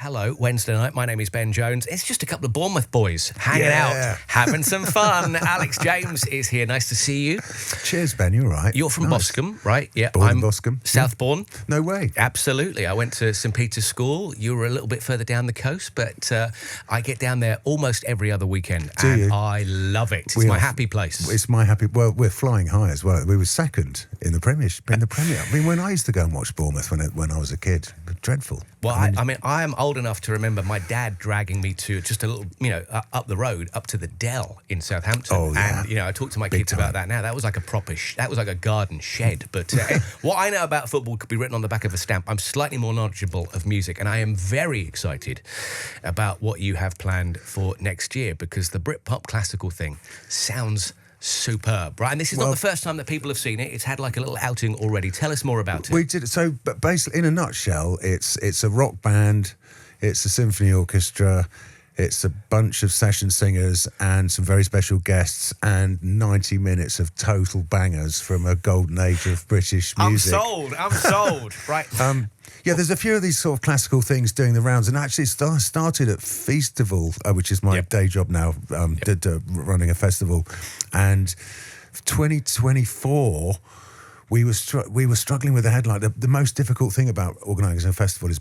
Hello, Wednesday night. My name is Ben Jones. It's just a couple of Bournemouth boys hanging out, having some fun. Alex James is here. Nice to see you. Cheers, Ben. You're right. You're from Boscombe, right? Yeah, Born I'm in Boscombe. Southbourne. No way. Absolutely. I went to St Peter's School. You were a little bit further down the coast, but I get down there almost every other weekend. Do you? I love it. It's my happy place. It's my happy. Well, we're flying high as well. We were second in the Premiership. I mean, when I used to go and watch Bournemouth when I was a kid, dreadful. Well, I am old enough to remember my dad dragging me to just a little, up the road, up to the Dell in Southampton. Oh, yeah. And, I talk to my Big kids time. about that now. That was like a proper, that was like a garden shed. But what I know about football could be written on the back of a stamp. I'm slightly more knowledgeable of music, and I am very excited about what you have planned for next year, because the Britpop Classical thing sounds superb, right? And this is not the first time that people have seen it. It's had like a little outing already. Tell us more about it. We did. So, but basically, in a nutshell, it's a rock band, it's a symphony orchestra, it's a bunch of session singers and some very special guests, and 90 minutes of total bangers from a golden age of British music. I'm sold. Right. Yeah, there's a few of these sort of classical things doing the rounds, and actually started at Feastival, which is my day job now, running a festival, and 2024. We were struggling with the headline. The most difficult thing about organising a festival is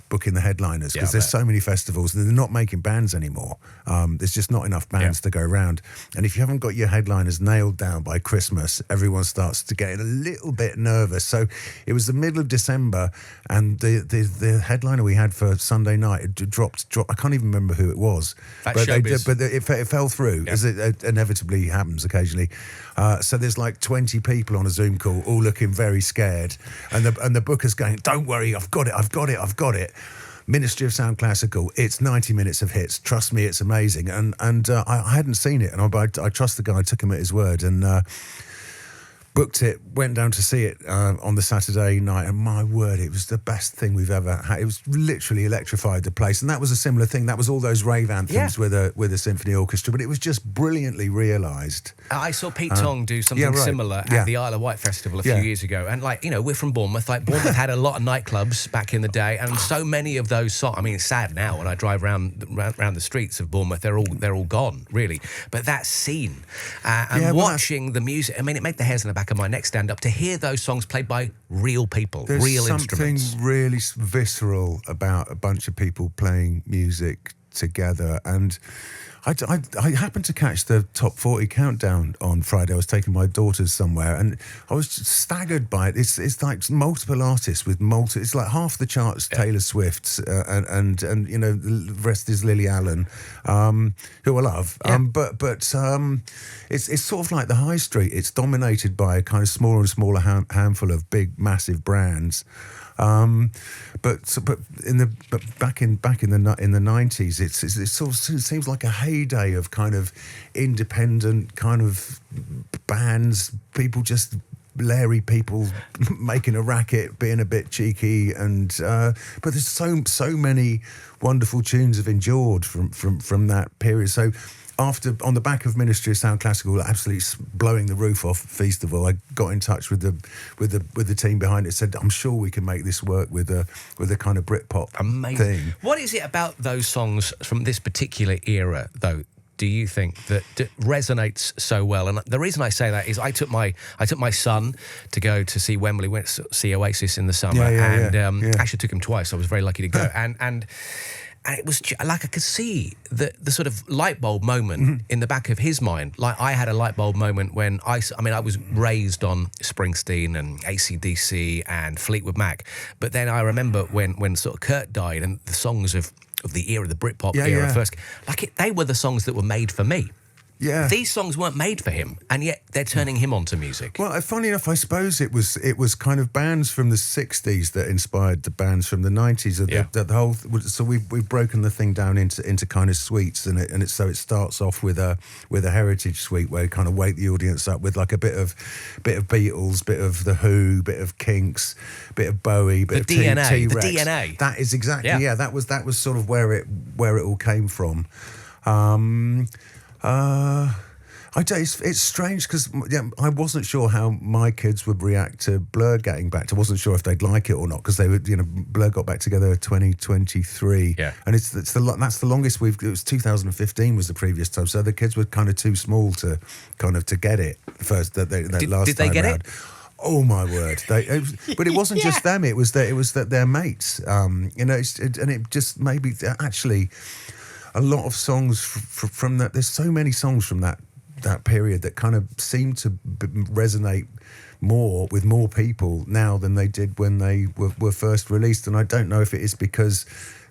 booking the headliners, because there's so many festivals and they're not making bands anymore. There's just not enough bands to go around. And if you haven't got your headliners nailed down by Christmas, everyone starts to get a little bit nervous. So it was the middle of December, and the headliner we had for Sunday night it dropped. I can't even remember who it was, but it fell through, as it inevitably happens occasionally. So there's like 20 people on a Zoom call, all looking very scared, and the booker's going, "Don't worry, I've got it. Ministry of Sound Classical. It's 90 minutes of hits. Trust me, it's amazing." And I hadn't seen it, and I trust the guy. I took him at his word, and booked it, went down to see it on the Saturday night, and my word, it was the best thing we've ever had. It was literally electrified the place, and that was a similar thing. That was all those rave anthems with a symphony orchestra, but it was just brilliantly realised. I saw Pete Tong do something similar at the Isle of Wight Festival a few years ago, and we're from Bournemouth. Like, Bournemouth had a lot of nightclubs back in the day, and so many of those songs. I mean, it's sad now when I drive around the streets of Bournemouth, they're all gone, really. But that scene and watching the music, I mean, it made the hairs on the back of my neck stand up to hear those songs played by real people, real instruments. There's something really visceral about a bunch of people playing music together, and I happened to catch the top 40 countdown on Friday. I was taking my daughters somewhere, and I was staggered by it. It's like multiple artists with it's like half the charts Taylor Swift, and the rest is Lily Allen, who I love. But it's sort of like the high street. It's dominated by a kind of smaller and smaller handful of big, massive brands. But back in the 90s, it sort of seems like a heyday of kind of independent kind of bands, Larry people making a racket, being a bit cheeky, and but there's so many wonderful tunes have endured from that period. So, on the back of Ministry of Sound Classical absolutely blowing the roof off Feastival, I got in touch with the team behind it. Said, "I'm sure we can make this work with a kind of Britpop thing." What is it about those songs from this particular era, though, do you think that resonates so well? And the reason I say that is I took my son to go to see Wembley, went to see Oasis in the summer, actually took him twice. I was very lucky to go, and it was like I could see the sort of light bulb moment in the back of his mind. Like, I had a light bulb moment when I was raised on Springsteen and AC/DC and Fleetwood Mac, but then I remember when sort of Kurt died and the songs of the era, the Britpop era first, they were the songs that were made for me. Yeah. These songs weren't made for him, and yet they're turning him onto music. Well, funny enough, I suppose it was kind of bands from the 60s that inspired the bands from the 90s. The whole, so we've broken the thing down into kind of suites, and so it starts off with a heritage suite where you kind of wake the audience up with like a bit of Beatles, bit of The Who, bit of Kinks, bit of Bowie, bit of DNA, T-Rex. the DNA. That is exactly that was sort of where it all came from. It's strange because I wasn't sure how my kids would react to Blur getting back. I wasn't sure if they'd like it or not because they were, Blur got back together in 2023. Yeah. And that's the longest it was 2015 was the previous time. So the kids were kind of too small to get it first. Last did they time get round. it? Oh my word! But it wasn't just them. It was that their mates. And it just maybe actually a lot of songs from that. There's so many songs from that period that kind of seem to resonate more with more people now than they did when they were first released. And I don't know if it is because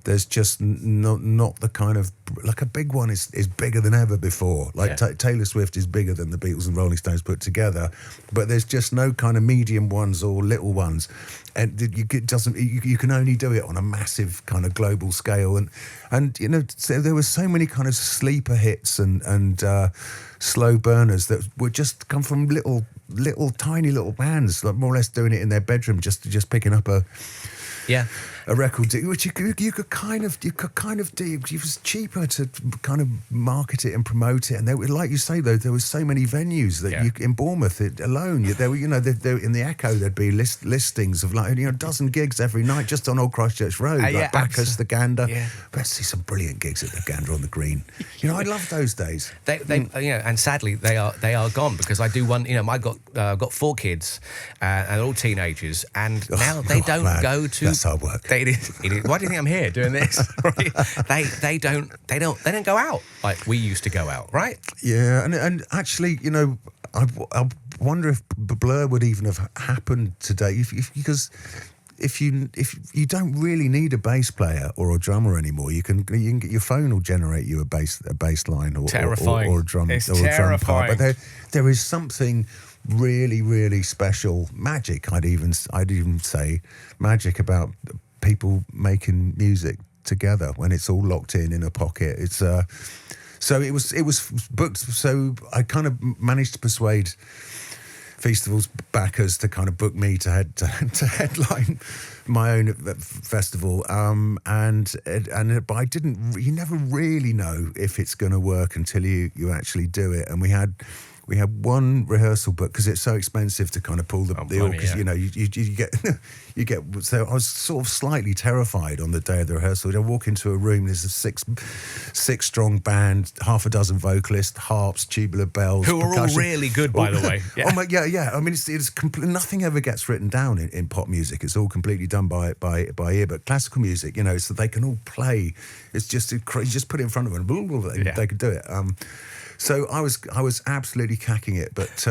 there's just not the kind of, like, a big one is bigger than ever before. Like Taylor Swift is bigger than the Beatles and Rolling Stones put together, but there's just no kind of medium ones or little ones. And you can only do it on a massive kind of global scale. And so there were so many kind of sleeper hits and slow burners that would just come from tiny little bands, like more or less doing it in their bedroom, just picking up a record deal, which you could kind of do. It was cheaper to kind of market it and promote it, and there were, like you say though, there was so many venues that in Bournemouth alone, there were there in the Echo there'd be listings of like a dozen gigs every night just on Old Christchurch Road, like Bacchus, the Gander. Yeah. Let's see some brilliant gigs at the Gander on the Green. I love those days. They and sadly they are gone, because I do one. I got 4 kids, and they're all teenagers, and now they don't go to. That's hard work. It is. Why do you think I'm here doing this? They don't go out like we used to go out, right? Yeah, and actually, I wonder if Blur would even have happened today because if you don't really need a bass player or a drummer anymore, you can get your phone will generate you a bass line or a drum It's or a drum part. terrifying. But there is something really, really special, magic. I'd even say magic about people making music together when it's all locked in a pocket. It's so it was booked. So I kind of managed to persuade Feastival's backers to kind of book me to headline my own festival. But I didn't. You never really know if it's going to work until you actually do it. And we had one rehearsal book because it's so expensive to kind of pull the orchestra. Yeah. You get. So I was sort of slightly terrified on the day of the rehearsal. I walk into a room. There's a six strong band, half a dozen vocalists, harps, tubular bells, who are all really good, by the way. Yeah. Yeah. I mean, it's nothing ever gets written down in pop music. It's all completely done by ear. But classical music, so they can all play. It's just you just put it in front of them, and they could do it. So I was absolutely cacking it, but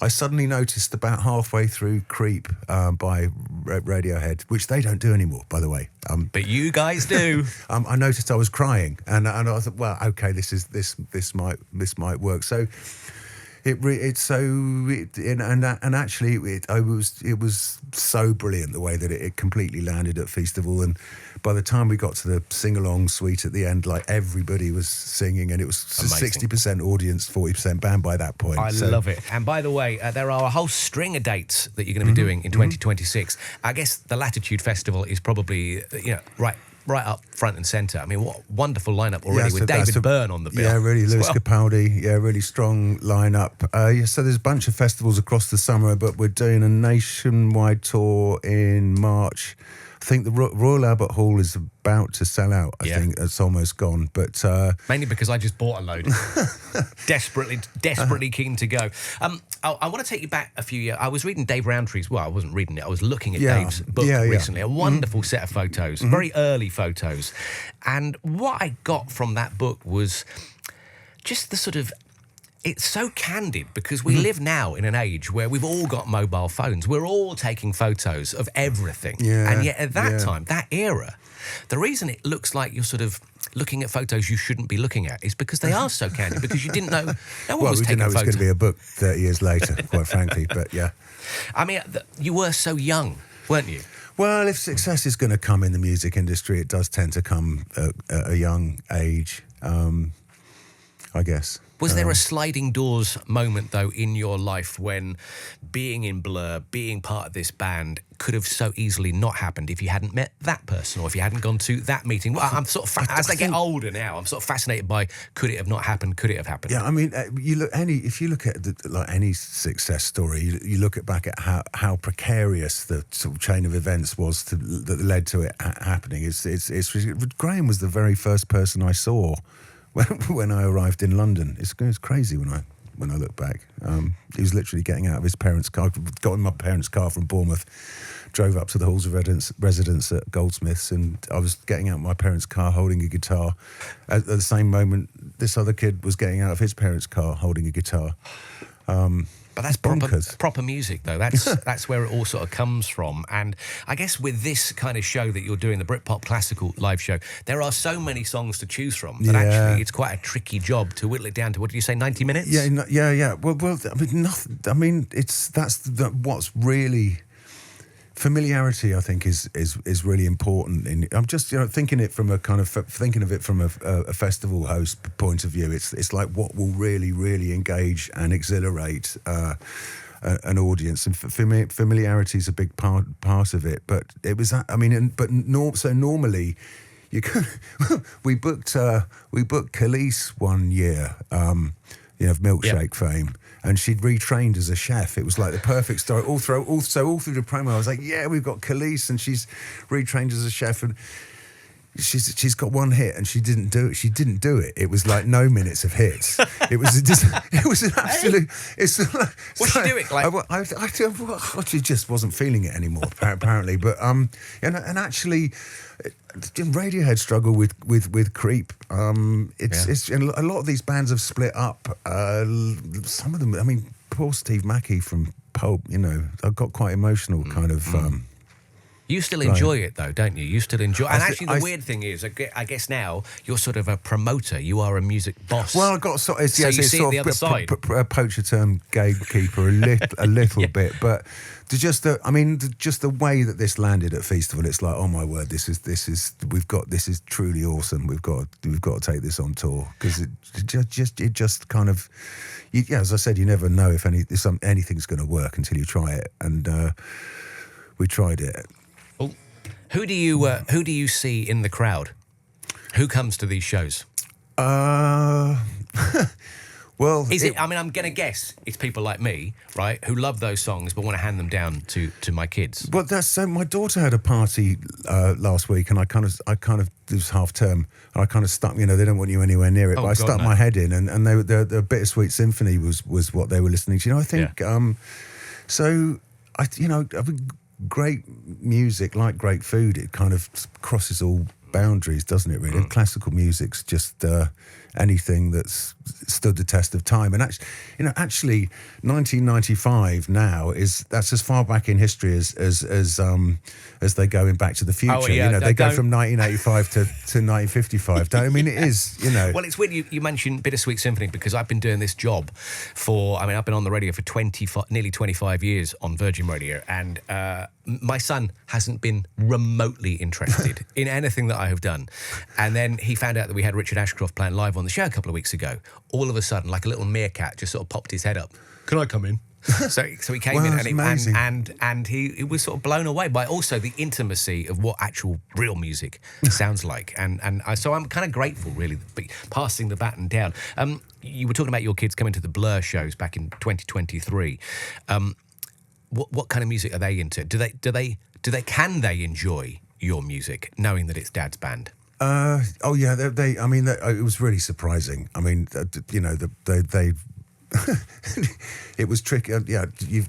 I suddenly noticed about halfway through "Creep" by Radiohead, which they don't do anymore, by the way. But you guys do. I noticed I was crying, and I thought, well, okay, this might work. So it was so brilliant the way that it completely landed at Feastival. And by the time we got to the sing-along suite at the end, like everybody was singing, and it was 60% audience, 40% band by that point. I love it. And by the way, there are a whole string of dates that you're going to be doing in 2026. I guess the Latitude Festival is probably right up front and centre. I mean, what a wonderful lineup already with David Byrne on the bill. Yeah, really, Lewis Capaldi. Yeah, really strong lineup. So there's a bunch of festivals across the summer, but we're doing a nationwide tour in March. I think the Royal Albert Hall is about to sell out. I think it's almost gone, but mainly because I just bought a load. desperately keen to go. I want to take you back a few years. I was reading Dave Roundtree's. Well, I wasn't reading it. I was looking at Dave's book recently. A wonderful set of photos, very early photos, and what I got from that book was just the sort of. It's so candid because we live now in an age where we've all got mobile phones. We're all taking photos of everything. Yeah, and yet at that time, that era, the reason it looks like you're sort of looking at photos you shouldn't be looking at is because they are so candid, because you didn't know no one was taking photos. We didn't know it was going to be a book 30 years later, quite frankly, but yeah. I mean, you were so young, weren't you? Well, if success is going to come in the music industry, it does tend to come at a young age. I guess. Was there a sliding doors moment, though, in your life when being in Blur, being part of this band, could have so easily not happened if you hadn't met that person or if you hadn't gone to that meeting? Well, I'm sort of, as I get older now, I'm sort of fascinated by, could it have not happened? Could it have happened? Yeah, I mean, if you look at like any success story, you look back at how precarious the sort of chain of events was that led to it happening. It's Graham was the very first person I saw when I arrived in London. It's crazy when I look back. He was literally getting out of his parents' car, got in my parents' car from Bournemouth, drove up to the halls of residence at Goldsmiths, and I was getting out of my parents' car holding a guitar. At the same moment, this other kid was getting out of his parents' car holding a guitar. But that's proper music, though. That's where it all sort of comes from. And I guess with this kind of show that you're doing, the Britpop Classical live show, there are so many songs to choose from that actually it's quite a tricky job to whittle it down to, what did you say, 90 minutes? Yeah. Well, I mean, nothing. I mean, what's really... Familiarity, I think, is really important. I'm just thinking of it from a festival host point of view. It's like what will really engage and exhilarate an audience, and familiarity is a big part of it. But it was, I mean, so normally, we booked Khalees one year, of Milkshake fame. And she'd retrained as a chef. It was like the perfect story. All through the promo, I was like, "Yeah, we've got Khalees, and she's retrained as a chef, and she's got one hit, and she didn't do it. She didn't do it. It was like no minutes of hits. It was an absolute. It's what's she doing? Like, she just wasn't feeling it anymore, apparently. But and actually. Radiohead struggle with Creep. It's and a lot of these bands have split up. Some of them, I mean, poor Steve Mackey from Pulp. I got quite emotional, kind of. You still enjoy it, though, don't you? You still enjoy. And actually, the weird thing is, I guess now you're sort of a promoter. You are a music boss. Well, I got so you see it the other side. Poacher term gatekeeper a little bit, but just the way that this landed at Feastival, it's like, oh my word, this is truly awesome. We've got to take this on tour, because it just kind of, as I said, you never know if anything's going to work until you try it, and we tried it. Well, who do you see in the crowd? Who comes to these shows? Well, is it? I mean, I'm going to guess it's people like me, right, who love those songs but want to hand them down to my kids. Well, that's so. My daughter had a party last week, and I kind of it was half term, and I kind of stuck. They don't want you anywhere near it, but I stuck my head in, and the Bittersweet Symphony was what they were listening to. I think. So I mean, great music, like great food, it kind of crosses all boundaries, doesn't it, really? Classical music's just anything that's stood the test of time. And actually 1995 now that's as far back in history as they go in Back to the Future. Oh, yeah, they go from 1985 to 1955. I mean, it is, Well, it's weird you mentioned Bittersweet Symphony, because I've been doing this job I've been on the radio for nearly 25 years on Virgin Radio, and my son hasn't been remotely interested in anything that I have done. And then he found out that we had Richard Ashcroft playing live on the show a couple of weeks ago. All of a sudden, like a little meerkat, just sort of popped his head up. Can I come in? So he came in, and he was sort of blown away by also the intimacy of what actual real music sounds like. So I'm kind of grateful, really, passing the baton down. You were talking about your kids coming to the Blur shows back in 2023. What kind of music are they into? Can they enjoy your music, knowing that it's Dad's band? It was really surprising. I mean, they it was tricky.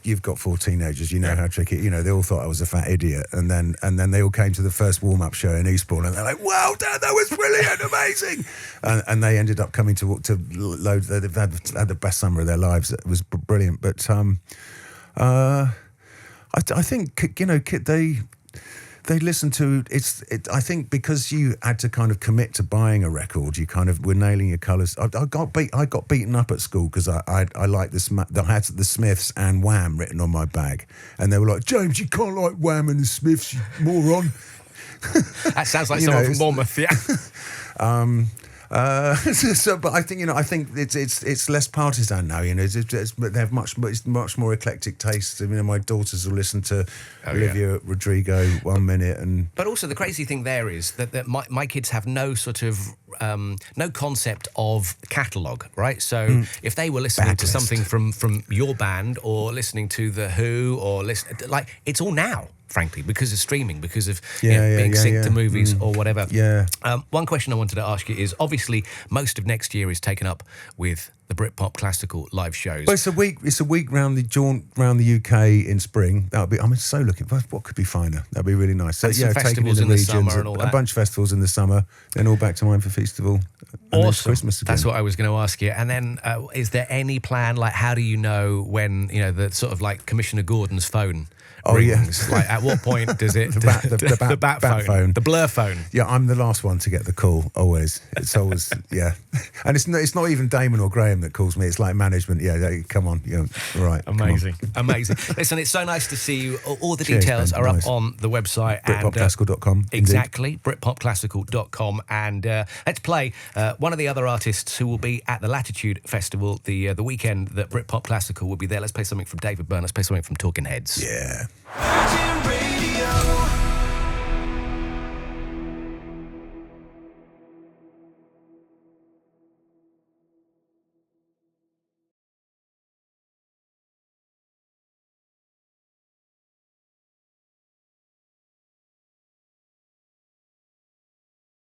You've got 4 teenagers. You know how tricky. They all thought I was a fat idiot, and then they all came to the first warm-up show in Eastbourne, and they're like, "Wow, Dad, that was brilliant, amazing!" and they ended up coming to load. They've had the best summer of their lives. It was brilliant. But I think they listen to it. I think because you had to kind of commit to buying a record, you kind of were nailing your colours. I got beaten up at school because I liked I had the Smiths and Wham written on my bag, and they were like, "James, you can't like Wham and the Smiths, you moron." That sounds like someone from Bournemouth, yeah. But I think I think it's less partisan now. They have much more eclectic tastes. My daughters will listen to Olivia Rodrigo 1 minute, and but also the crazy thing there is that my kids have no sort of no concept of catalogue, right? So if they were listening to something from your band or listening to The Who or it's all now. Frankly, because of streaming, because of being synced to movies or whatever. Yeah. One question I wanted to ask you is, obviously, most of next year is taken up with the Britpop Classical live shows. Well, it's a week round the jaunt round the UK in spring. I'm so looking for what could be finer. That'd be really nice. So, some festivals in the summer and all that. A bunch of festivals in the summer, then all back to Mine for Feastival. And awesome. Christmas again. That's what I was going to ask you. And then, is there any plan? Like, how do you know when the sort of like Commissioner Gordon's phone? Rings. Like, at what point does it the bat phone, the blur phone? Yeah, I'm the last one to get the call. Always, it's always and it's not even Damon or Graham that calls me. It's like management. Yeah, come on, right. Amazing. Listen, it's so nice to see you. All the details are up on the website. Britpopclassical.com. Exactly, Britpopclassical.com. And let's play one of the other artists who will be at the Latitude Festival the weekend that Britpop Classical will be there. Let's play something from David Byrne. Let's play something from Talking Heads. Yeah. Virgin Radio.